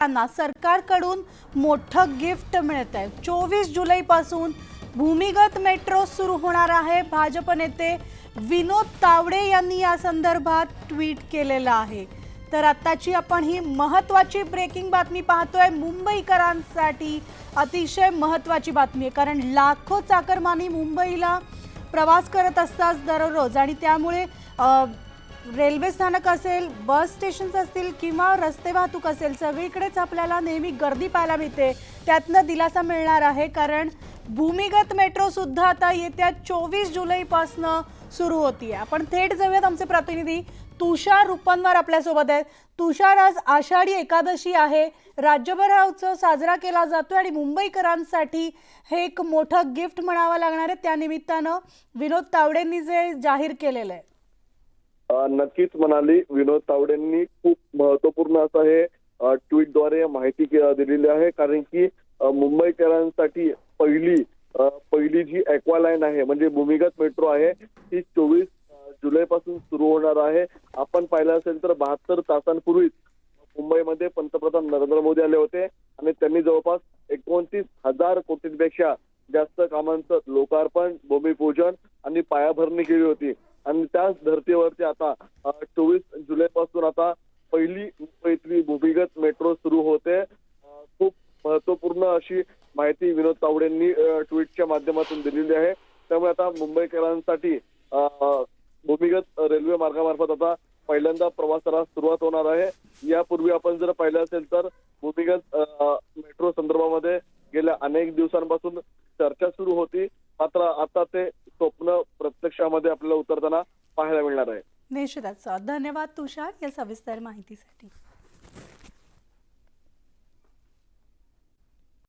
त्यांना सरकारकडून मोठं गिफ्ट मिळत आहे। 24 जुलैपासून भूमिगत मेट्रो सुरू होणार आहे। भाजप नेते विनोद तावडे यांनी या संदर्भात ट्विट केलेलं आहे। तर आताची आपण ही महत्त्वाची ब्रेकिंग बातमी पाहतोय। मुंबईकरांसाठी अतिशय महत्त्वाची बातमी आहे, कारण लाखो चाकरमानी मुंबईला प्रवास करत असतात दररोज, आणि त्यामुळे रेल्वे स्थानक असेल, बस स्टेशन्स असतील किंवा रस्ते वाहतूक असेल, सगळीकडेच आपल्याला नेहमी गर्दी पाहायला मिळते। त्यातनं दिलासा मिळणार आहे, कारण भूमिगत मेट्रो सुद्धा आता येत्या 24 जुलैपासून सुरू होतीये। आपण थेट जाऊयात, आमचे प्रतिनिधी तुषार रुपनवर आपल्यासोबत आहेत। तुषार, आज आषाढी एकादशी आहे, राज्यभर हा उत्सव साजरा केला जातो आणि मुंबईकरांसाठी हे एक मोठं गिफ्ट म्हणावं लागणार आहे। त्या निमित्तानं विनोद तावडेंनी जे जाहीर केलेलं आहे, नक्कीच म्हणाली विनोद तावडेंनी खूप महत्वपूर्ण असं हे ट्विटद्वारे माहिती दिलेली आहे, कारण की मुंबईकरांसाठी पहिली जी ॲक्वालाईन आहे, म्हणजे भूमिगत मेट्रो आहे, ती 24 जुलैपासून सुरू होणार आहे। आपण पाहिलं असेल तर 72 तासांपूर्वीच मुंबईमध्ये पंतप्रधान नरेंद्र मोदी आले होते आणि त्यांनी जवळपास 29,000 कोटींपेक्षा जास्त कामांचं लोकार्पण, भूमिपूजन आणि पायाभरणी केली होती। आणि त्याच धर्तीवरती आता 24 जुलैपासून आता पहिली मुंबईतली भूमिगत मेट्रो सुरू होते। खूप महत्वपूर्ण अशी माहिती विनोद तावडेंनी ट्विटच्या माध्यमातून दिलेली आहे। त्यामुळे आता मुंबईकरांसाठी भूमिगत रेल्वे मार्गामार्फत आता पहिल्यांदा प्रवासाला सुरुवात होणार आहे। यापूर्वी आपण जर पाहिलं असेल तर भूमिगत मेट्रो संदर्भामध्ये गेल्या अनेक दिवसांपासून चर्चा सुरू होती, मात्र आता ते स्वप्न प्रत्यक्षामध्ये आपल्याला उतरताना पाहायला मिळणार आहे। निश्चितच। धन्यवाद तुषार या सविस्तर माहितीसाठी।